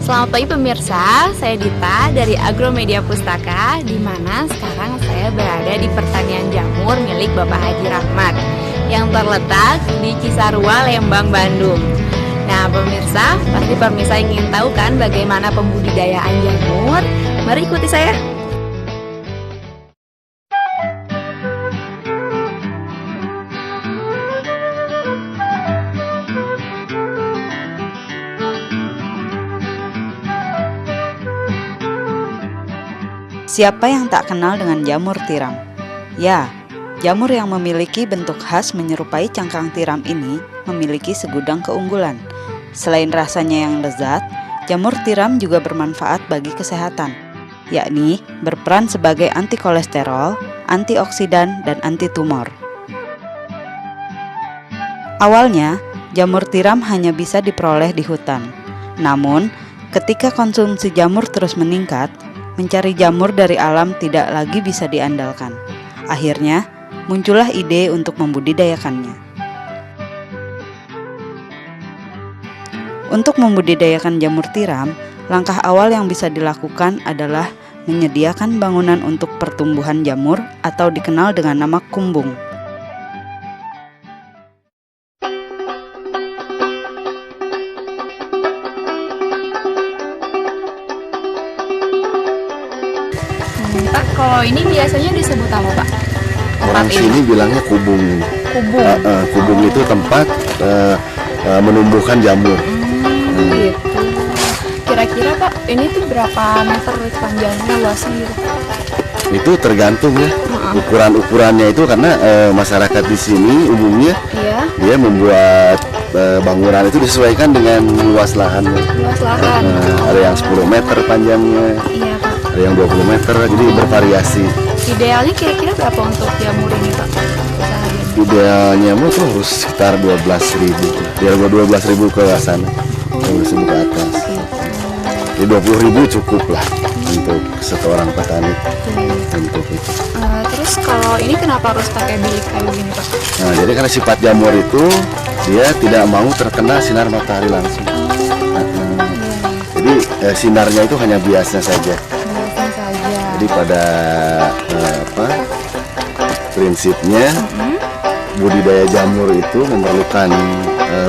Selamat pagi pemirsa, saya Dita dari Agromedia Pustaka, di mana sekarang saya berada di pertanian jamur milik Bapak Haji Rahmat yang terletak di Cisarua, Lembang, Bandung. Nah pemirsa, pasti pemirsa ingin tahu kan bagaimana pembudidayaan jamur? Mari ikuti saya. Siapa yang tak kenal dengan jamur tiram? Ya, jamur yang memiliki bentuk khas menyerupai cangkang tiram ini memiliki segudang keunggulan. Selain rasanya yang lezat, jamur tiram juga bermanfaat bagi kesehatan, yakni berperan sebagai anti kolesterol, antioksidan, dan anti tumor. Awalnya, jamur tiram hanya bisa diperoleh di hutan. Namun, ketika konsumsi jamur terus meningkat, mencari jamur dari alam tidak lagi bisa diandalkan. Akhirnya, muncullah ide untuk membudidayakannya. Untuk membudidayakan jamur tiram, langkah awal yang bisa dilakukan adalah menyediakan bangunan untuk pertumbuhan jamur atau dikenal dengan nama kumbung. Pak, kalau ini biasanya disebut apa Pak? Orang sini bilangnya kubung. Kubung. Kubung itu tempat menumbuhkan jamur. Gitu. Kira-kira Pak, ini tuh berapa meter panjangnya, luasnya gitu? Itu tergantung ya. Ukuran-ukurannya itu karena masyarakat di sini umumnya dia membuat bangunan itu disesuaikan dengan luas lahannya. Luas lahan. Ada yang 10 meter panjangnya, Iya Pak. ada yang 20 meter, jadi bervariasi. Idealnya kira-kira berapa untuk jamur ini Pak? Seharian? Idealnya mah tuh harus sekitar 12.000. Biar 12.000 ke sana, 12.000 ke atas. Jadi 20.000 cukup lah untuk seorang petani untuk itu. Terus kalau ini kenapa harus pakai bilik kayu gini Pak? Nah, jadi karena sifat jamur itu dia tidak mau terkena sinar matahari langsung. Jadi sinarnya itu hanya biasnya saja. Biasa saja. Jadi pada prinsipnya budidaya jamur itu memerlukan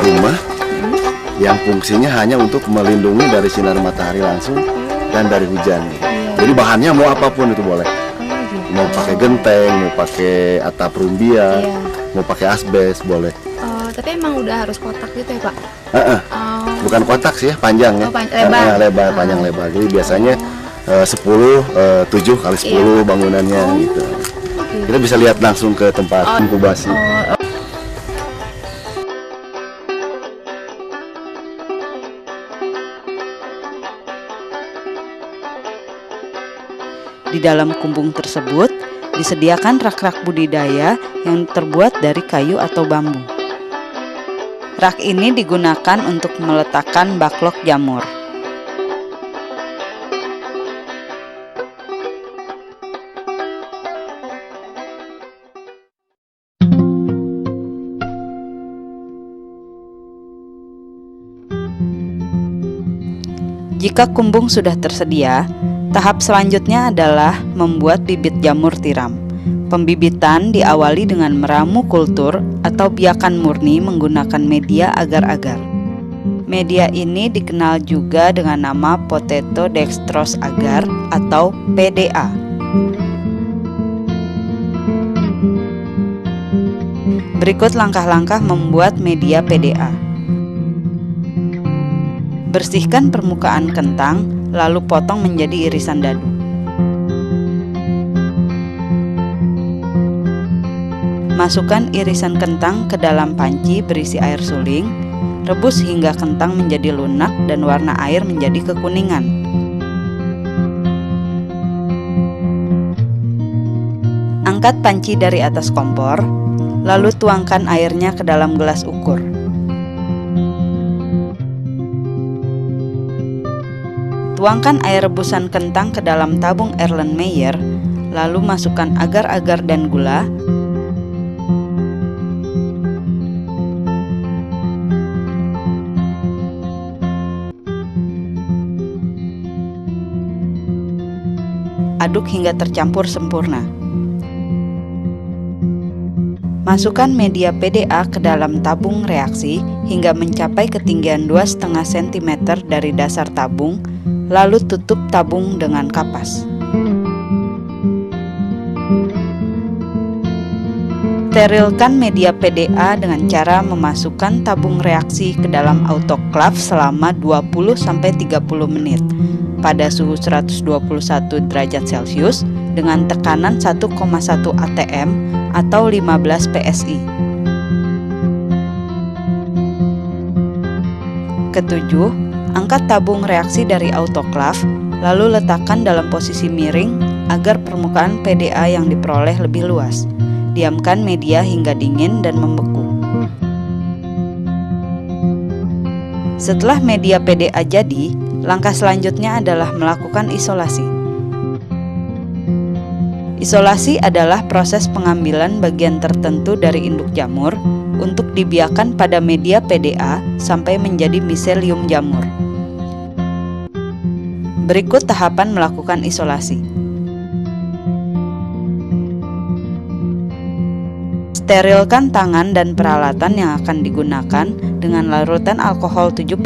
rumah yang fungsinya hanya untuk melindungi dari sinar matahari langsung dan dari hujan. Jadi bahannya mau apapun itu boleh. Mau pakai genteng, mau pakai atap rumbia, mau pakai asbes boleh. Tapi emang udah harus kotak gitu ya Pak? Bukan kotak sih ya, panjang ya. Lebar, panjang lebar. Jadi biasanya 7 kali 10 bangunannya gitu. Kita bisa lihat langsung ke tempat inkubasi. Di dalam kumbung tersebut disediakan rak-rak budidaya yang terbuat dari kayu atau bambu. Rak ini digunakan untuk meletakkan baklok jamur. Jika kumbung sudah tersedia, tahap selanjutnya adalah membuat bibit jamur tiram. Pembibitan diawali dengan meramu kultur atau biakan murni menggunakan media agar-agar. Media ini dikenal juga dengan nama potato dextrose agar atau PDA. Berikut langkah-langkah membuat media PDA. Bersihkan permukaan kentang, lalu potong menjadi irisan dadu. Masukkan irisan kentang ke dalam panci berisi air suling, rebus hingga kentang menjadi lunak dan warna air menjadi kekuningan. Angkat panci dari atas kompor, lalu tuangkan airnya ke dalam gelas ukur. Tuangkan air rebusan kentang ke dalam tabung Erlenmeyer, lalu masukkan agar-agar dan gula. aduk hingga tercampur sempurna. Masukkan media PDA ke dalam tabung reaksi hingga mencapai ketinggian 2,5 cm dari dasar tabung, lalu tutup tabung dengan kapas. Sterilkan media PDA dengan cara memasukkan tabung reaksi ke dalam autoklaf selama 20-30 menit pada suhu 121 derajat Celcius dengan tekanan 1,1 atm atau 15 psi. Ketujuh, angkat tabung reaksi dari autoklaf, lalu letakkan dalam posisi miring agar permukaan PDA yang diperoleh lebih luas. Diamkan media hingga dingin dan membeku. Setelah media PDA jadi, langkah selanjutnya adalah melakukan isolasi. Isolasi adalah proses pengambilan bagian tertentu dari induk jamur untuk dibiarkan pada media PDA sampai menjadi miselium jamur. Berikut tahapan melakukan isolasi. Sterilkan tangan dan peralatan yang akan digunakan dengan larutan alkohol 70%.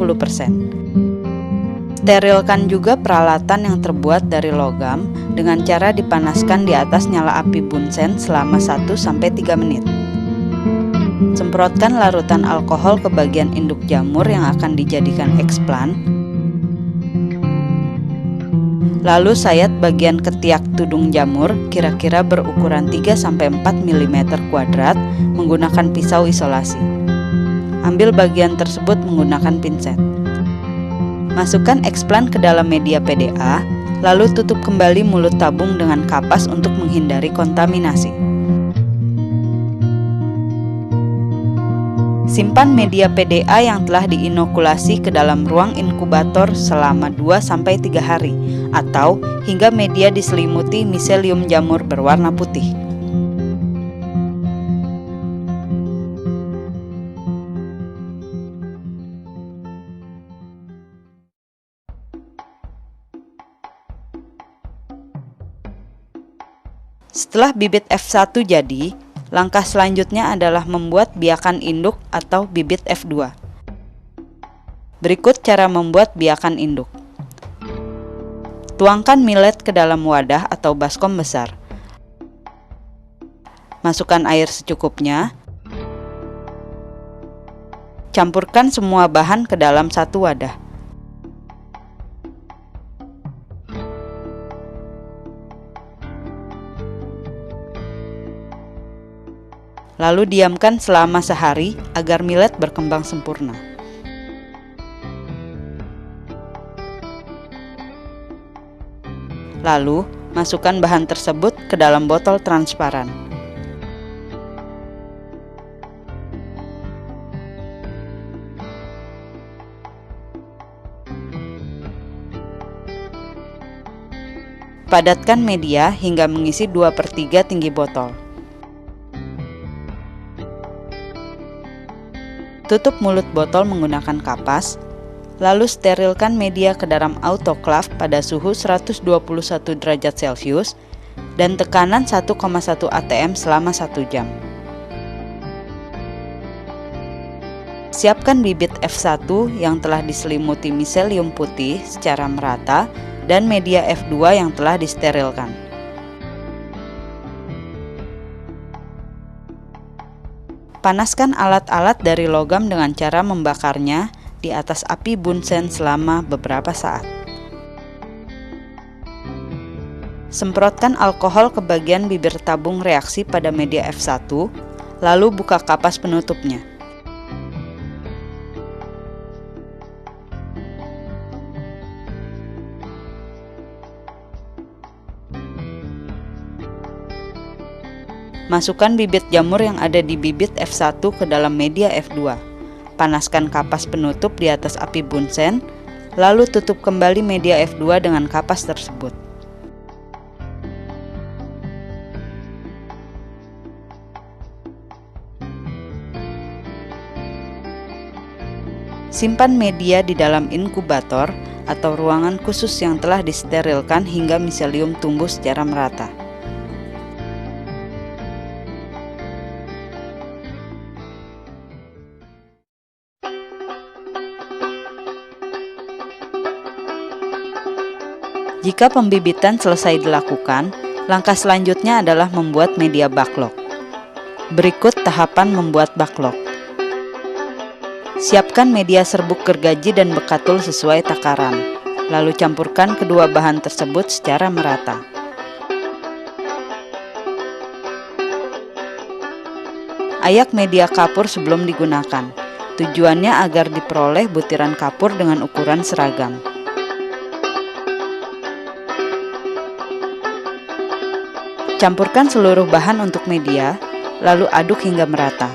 Sterilkan juga peralatan yang terbuat dari logam dengan cara dipanaskan di atas nyala api bunsen selama 1-3 menit. Semprotkan larutan alkohol ke bagian induk jamur yang akan dijadikan eksplan. Lalu sayat bagian ketiak tudung jamur kira-kira berukuran 3-4 mm kuadrat menggunakan pisau isolasi. Ambil bagian tersebut menggunakan pinset. Masukkan eksplan ke dalam media PDA, lalu tutup kembali mulut tabung dengan kapas untuk menghindari kontaminasi. Simpan media PDA yang telah diinokulasi ke dalam ruang inkubator selama 2-3 hari atau hingga media diselimuti miselium jamur berwarna putih. Setelah bibit F1 jadi, langkah selanjutnya adalah membuat biakan induk atau bibit F2. Berikut cara membuat biakan induk. Tuangkan millet ke dalam wadah atau baskom besar. Masukkan air secukupnya. Campurkan semua bahan ke dalam satu wadah. Lalu diamkan selama sehari agar millet berkembang sempurna. Lalu, masukkan bahan tersebut ke dalam botol transparan. Padatkan media hingga mengisi 2/3 tinggi botol. Tutup mulut botol menggunakan kapas, lalu sterilkan media ke dalam autoklaf pada suhu 121 derajat Celcius dan tekanan 1,1 atm selama 1 jam. Siapkan bibit F1 yang telah diselimuti miselium putih secara merata dan media F2 yang telah disterilkan. Panaskan alat-alat dari logam dengan cara membakarnya di atas api bunsen selama beberapa saat. Semprotkan alkohol ke bagian bibir tabung reaksi pada media F1, lalu buka kapas penutupnya. Masukkan bibit jamur yang ada di bibit F1 ke dalam media F2. Panaskan kapas penutup di atas api bunsen, lalu tutup kembali media F2 dengan kapas tersebut. Simpan media di dalam inkubator atau ruangan khusus yang telah disterilkan hingga miselium tumbuh secara merata. Jika pembibitan selesai dilakukan, langkah selanjutnya adalah membuat media backlog. Berikut tahapan membuat backlog. Siapkan media serbuk gergaji dan bekatul sesuai takaran, lalu campurkan kedua bahan tersebut secara merata. Ayak media kapur sebelum digunakan. Tujuannya agar diperoleh butiran kapur dengan ukuran seragam. Campurkan seluruh bahan untuk media, lalu aduk hingga merata.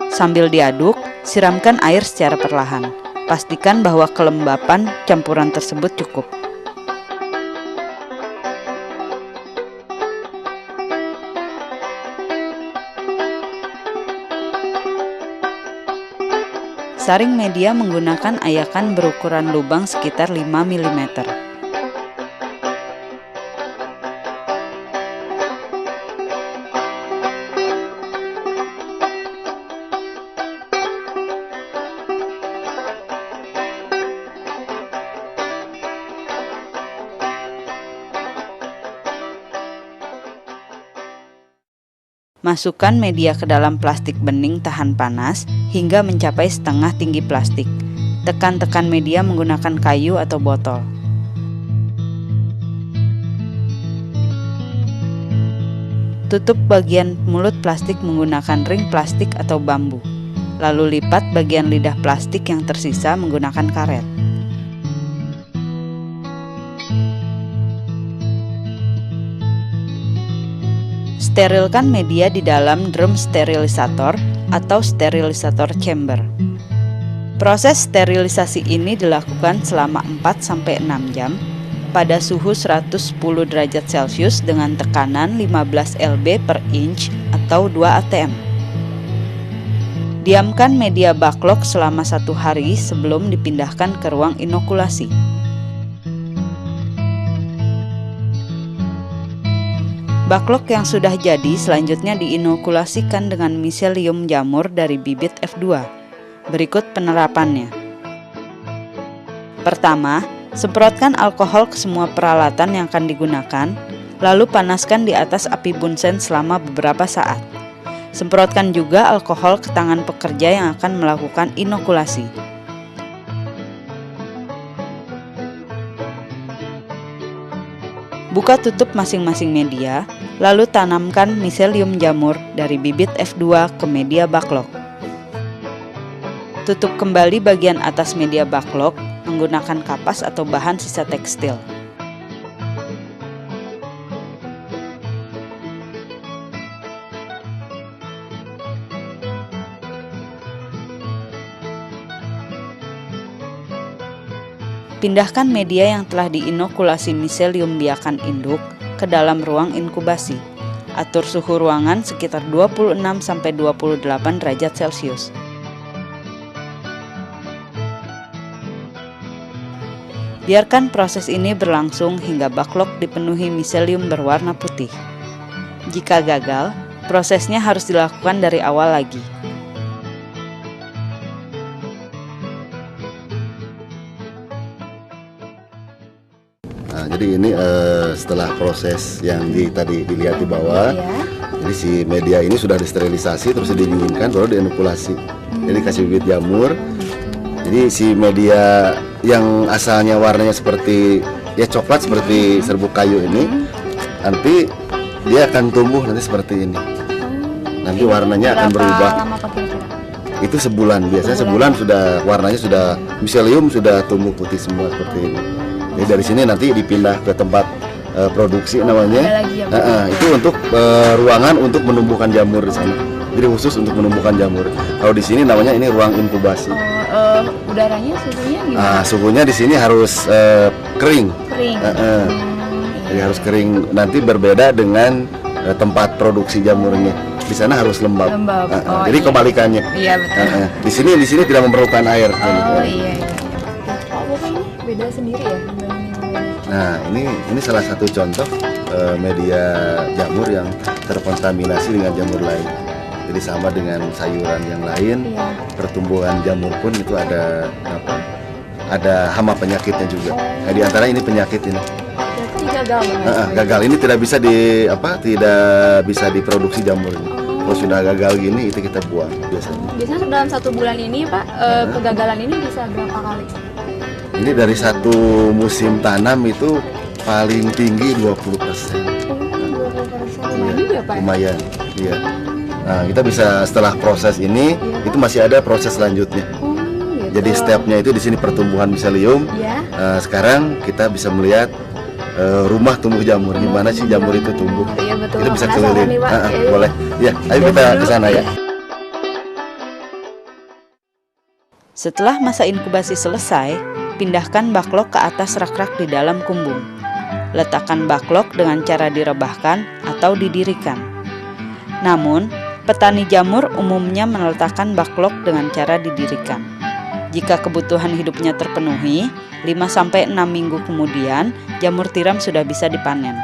Sambil diaduk, siramkan air secara perlahan. Pastikan bahwa kelembapan campuran tersebut cukup. Saring media menggunakan ayakan berukuran lubang sekitar 5 mm. Masukkan media ke dalam plastik bening tahan panas hingga mencapai setengah tinggi plastik. Tekan-tekan media menggunakan kayu atau botol. Tutup bagian mulut plastik menggunakan ring plastik atau bambu. Lalu lipat bagian lidah plastik yang tersisa menggunakan karet. Sterilkan media di dalam drum sterilisator atau sterilisator chamber. Proses sterilisasi ini dilakukan selama 4-6 jam pada suhu 110 derajat Celcius dengan tekanan 15 lb per inch atau 2 atm. Diamkan media backlog selama 1 hari sebelum dipindahkan ke ruang inokulasi. Backlog yang sudah jadi selanjutnya diinokulasikan dengan miselium jamur dari bibit F2. Berikut penerapannya. Pertama, semprotkan alkohol ke semua peralatan yang akan digunakan, lalu panaskan di atas api bunsen selama beberapa saat. Semprotkan juga alkohol ke tangan pekerja yang akan melakukan inokulasi. Buka tutup masing-masing media, lalu tanamkan miselium jamur dari bibit F2 ke media backlog. Tutup kembali bagian atas media backlog menggunakan kapas atau bahan sisa tekstil. Pindahkan media yang telah diinokulasi miselium biakan induk ke dalam ruang inkubasi. Atur suhu ruangan sekitar 26-28 derajat Celcius. Biarkan proses ini berlangsung hingga backlog dipenuhi miselium berwarna putih. Jika gagal, prosesnya harus dilakukan dari awal lagi. Nah, jadi ini setelah proses yang tadi dilihat di bawah, jadi si media ini sudah disterilisasi, terus didinginkan, baru diinokulasi. Jadi kasih bibit jamur. Jadi si media yang asalnya warnanya seperti ya coklat seperti serbuk kayu ini, nanti dia akan tumbuh nanti seperti ini. Nanti warnanya akan berubah. Lama apa kira-kira? Itu sebulan, biasanya sebulan sudah warnanya sudah miselium sudah tumbuh putih semua seperti ini. Jadi dari sini nanti dipindah ke tempat produksi namanya. Itu untuk ruangan untuk menumbuhkan jamur di sana. Jadi khusus untuk menumbuhkan jamur. Kalau di sini namanya ini ruang inkubasi. Udaranya suhunya gimana? Suhunya di sini harus kering. Kering. Jadi harus kering. Nanti berbeda dengan tempat produksi jamurnya. Di sana harus lembab. Lembab. Oh, jadi iya. kebalikannya. Iya betul. Di sini tidak memerlukan air. Oh iya. Oh Bapak ini beda sendiri ya dibanding yang lain? Nah, ini salah satu contoh media jamur yang terkontaminasi dengan jamur lain. Jadi sama dengan sayuran yang lain, Iya. pertumbuhan jamur pun itu ada hama penyakitnya juga. Nah, di antara ini penyakit ini. Berarti gagal banget. Gagal ini tidak bisa diproduksi jamur ini. Kalau sudah gagal gini itu kita buang biasanya. Biasanya dalam 1 bulan ini Pak, kegagalan ini bisa berapa kali? Ini dari satu musim tanam itu paling tinggi 20%. Oh, 20%. Lumayan juga Pak. Lumayan, iya. Nah, kita bisa setelah proses ini itu masih ada proses selanjutnya. Oh, gitu. Jadi stepnya itu di sini pertumbuhan miselium. Iya. Sekarang kita bisa melihat rumah tumbuh jamur. Gimana sih jamur itu tumbuh? Iya betul. Kita bisa Penasaran keliling. nih, Pak. Iya, Boleh. Ya, ayo kita ke sana ya. Setelah masa inkubasi selesai, pindahkan baklok ke atas rak-rak di dalam kumbung. Letakkan baklok dengan cara direbahkan atau didirikan. Namun, petani jamur umumnya meletakkan baklok dengan cara didirikan. Jika kebutuhan hidupnya terpenuhi, 5-6 minggu kemudian jamur tiram sudah bisa dipanen.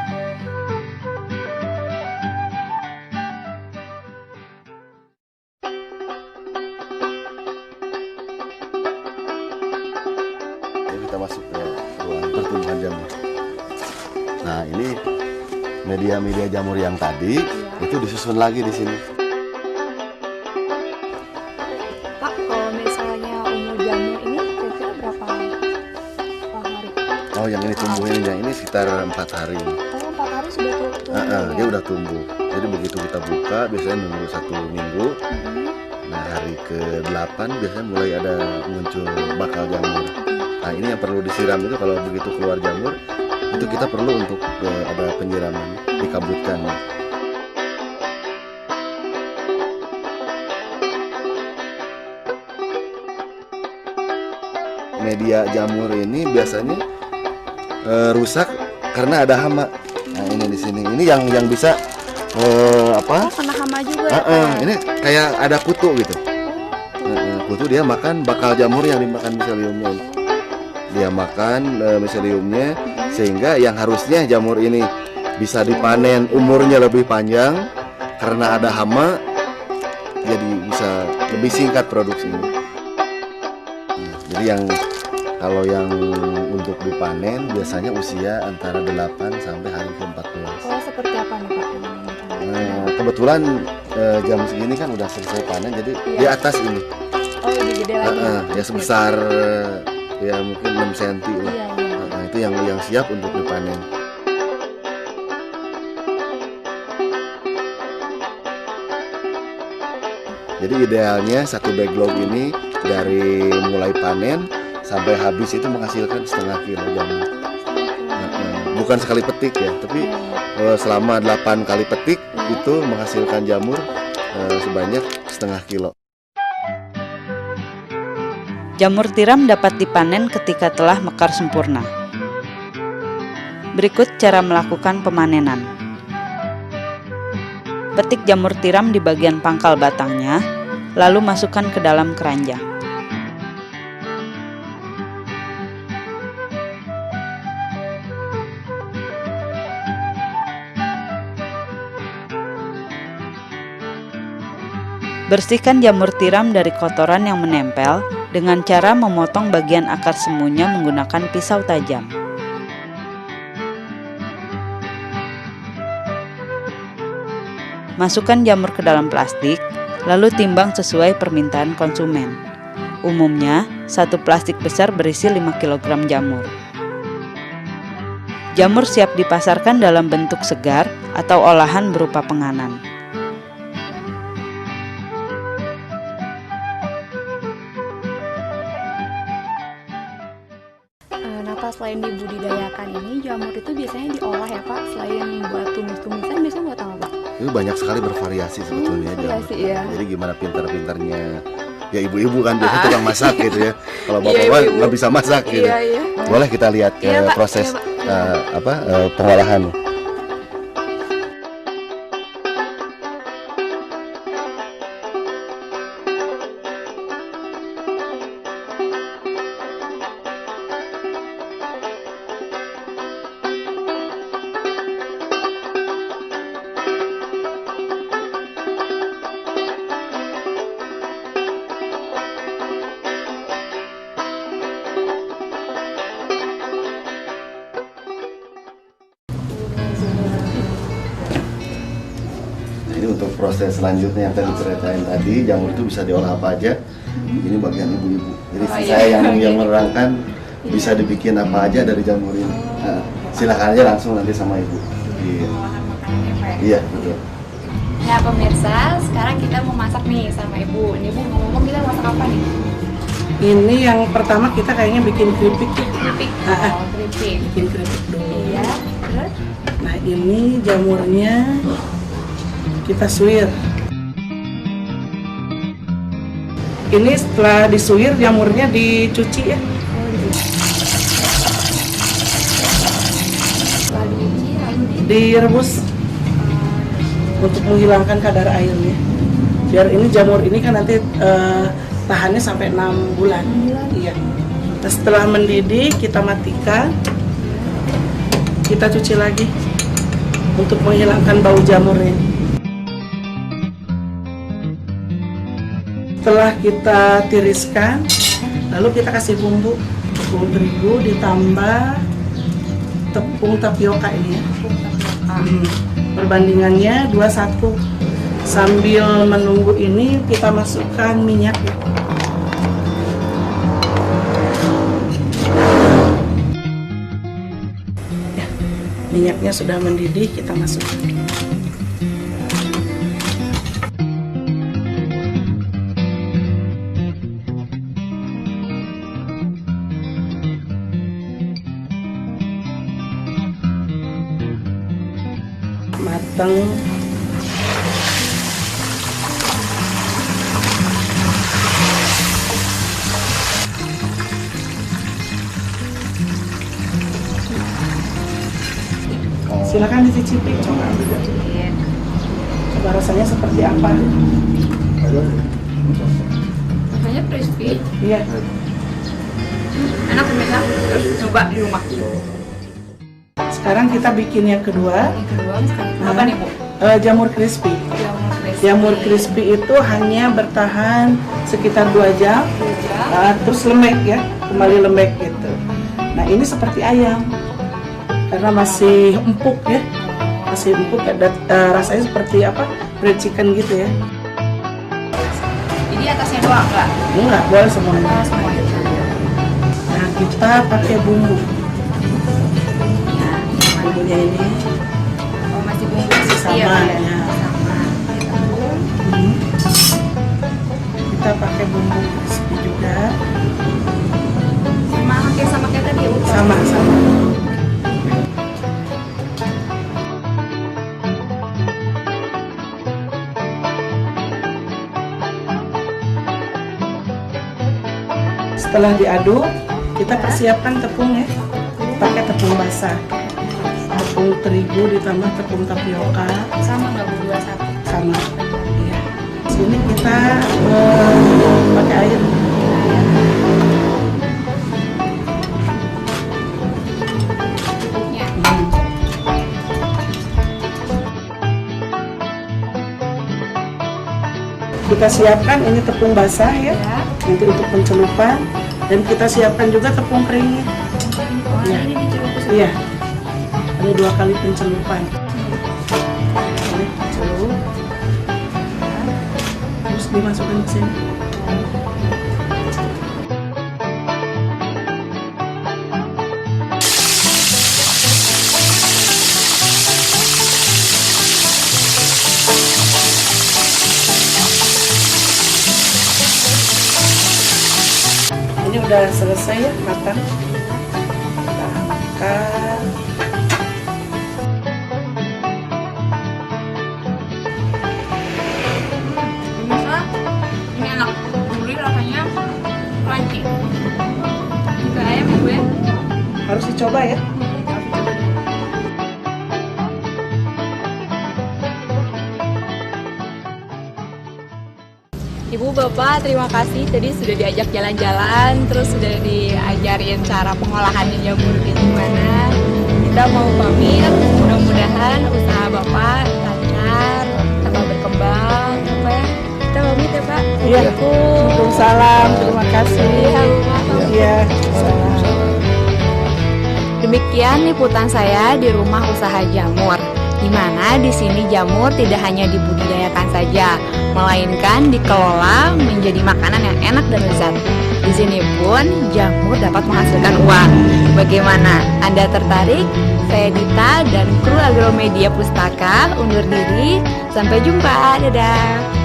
Jadi kita masuk ke ruang pertumbuhan jamur. Nah, ini media-media jamur yang tadi itu disusun lagi di sini. Pak, kalau misalnya umur jamur ini kira-kira berapa hari? Oh, yang ini tumbuhin yang ini sekitar 4 hari. Oh, 4 hari sudah tumbuh. Dia udah tumbuh. Jadi begitu kita buka biasanya nunggu 1 minggu. Nah, hari ke-8 biasanya mulai ada muncul bakal jamur. Nah, ini yang perlu disiram itu kalau begitu keluar jamur itu kita perlu untuk ada penyiraman, dikabutkan. Media jamur ini biasanya rusak karena ada hama. Nah, ini di sini. Ini yang bisa Oh, kena hama juga ya, Pak? ini kayak ada kutu gitu. Kutu dia makan bakal jamur yang dimakan miseliumnya. Dia makan miseliumnya sehingga yang harusnya jamur ini bisa dipanen umurnya lebih panjang karena ada hama, jadi bisa lebih singkat produksinya. Jadi kalau yang untuk dipanen biasanya usia antara 8 sampai hari ke-14. Oh, seperti apa nih Pak? Kebetulan jam segini kan udah selesai panen, jadi di atas ini. Oh, lebih gede lagi. Ya sebesar ya mungkin 6 cm lah. Iya. Itu yang siap untuk dipanen. Jadi idealnya satu backlog ini dari mulai panen sampai habis itu menghasilkan setengah kilo jamur. Bukan sekali petik ya, tapi selama 8 kali petik itu menghasilkan jamur sebanyak setengah kilo. Jamur tiram dapat dipanen ketika telah mekar sempurna. Berikut cara melakukan pemanenan. Petik jamur tiram di bagian pangkal batangnya, lalu masukkan ke dalam keranjang. Bersihkan jamur tiram dari kotoran yang menempel dengan cara memotong bagian akar semunya menggunakan pisau tajam. Masukkan jamur ke dalam plastik, lalu timbang sesuai permintaan konsumen. Umumnya, satu plastik besar berisi 5 kg jamur. Jamur siap dipasarkan dalam bentuk segar atau olahan berupa penganan. Nah Pak, selain dibudidayakan ini, jamur itu biasanya diolah ya Pak? Selain buat tumis-tumisan, biasanya buat apa Pak? Itu banyak sekali bervariasi sebetulnya jamur. Iya. Jadi gimana pintar-pintarnya ya ibu-ibu kan biasanya tukang masak gitu ya. Kalau Iya, bapak-bapak ibu-ibu. nggak bisa masak gitu. Iya. Boleh kita lihat Iya, Pak. proses Iya, Pak. pengolahan. untuk proses selanjutnya yang tadi ceritain tadi, jamur itu bisa diolah apa aja. Ini bagian ibu-ibu. Jadi saya yang menerangkan bisa dibikin apa aja dari jamur ini. Nah, silakan aja langsung nanti sama ibu. Iya, iya betul. Nah pemirsa, sekarang kita mau masak nih sama ibu. Ini ibu ngomong kita masak apa nih? Ini yang pertama kita kayaknya bikin keripik ya. Keripik. Keripik. Bikin keripik dulu. Iya. Terus? Nah ini jamurnya kita suir. Ini setelah disuir jamurnya dicuci ya. Setelah dicuci lalu Direbus untuk menghilangkan kadar airnya. Biar ini jamur ini kan nanti tahannya sampai 6 bulan. Iya. Nah, setelah mendidih kita matikan. Kita cuci lagi untuk menghilangkan bau jamurnya. Setelah kita tiriskan, lalu kita kasih bumbu tepung terigu ditambah tepung tapioka ini ya. Perbandingannya 21. Sambil menunggu ini kita masukkan minyak ya. Minyaknya sudah mendidih, kita masukkan. Matang. Silakan dicicipi, coba juga. Coba rasanya seperti apa? rasanya crispy. Iya. Enak pemirsa. Terus coba di rumah. Sekarang kita bikin yang kedua. Yang kedua apa nih Bu? Jamur crispy. Jamur crispy. Jamur crispy itu hanya bertahan sekitar 2 jam, terus lembek ya, kembali lembek gitu. Nah ini seperti ayam, karena masih empuk ya, masih empuk. Rasanya seperti apa? Fried chicken gitu ya. Jadi atasnya doang nggak? Enggak, boleh semuanya. Semuanya. Nah kita pakai bumbu. Bumbunya ini Oh masih bumbu crispy ya? sama Bu, ya? ya. Sama. Kita pakai bumbu crispy juga. Sama kayak tadi ya Bu? Sama. Setelah diaduk, kita persiapkan tepung ya. Pakai tepung basah. Tepung terigu ditambah tepung tapioka. Sama nggak Bu? 21? Sama. Iya. Sini kita pakai air. Cukupnya. Kita siapkan ini tepung basah ya, Ya. nanti untuk pencelupan. Dan kita siapkan juga tepung keringnya. Oh Iya. ini dicelup. Iya. Ada 2 kali pencelupan. Ini celup. Terus dimasukkan ke sini. Ini udah selesai ya, matang. Kita angkat. Pemirsa, ini enak. Gurih rasanya crunchy. Juga ayam ya Bu ya? Harus dicoba ya. Ibu Bapak terima kasih tadi sudah diajak jalan-jalan, terus sudah diajarin cara pengolahan jamur gimana. Kita mau pamit, mudah-mudahan usaha Bapak lancar, tambah berkembang, apa ya? Kita pamit ya Pak. Iya. Waalaikumsalam. Terima kasih. Iya. Demikian liputan saya di rumah usaha jamur. di mana di sini jamur tidak hanya dibudidayakan saja, melainkan dikelola menjadi makanan yang enak dan lezat. Di sini pun jamur dapat menghasilkan uang. Bagaimana? Anda tertarik? Saya Dita dan kru Agromedia Pustaka undur diri. Sampai jumpa. Dadah.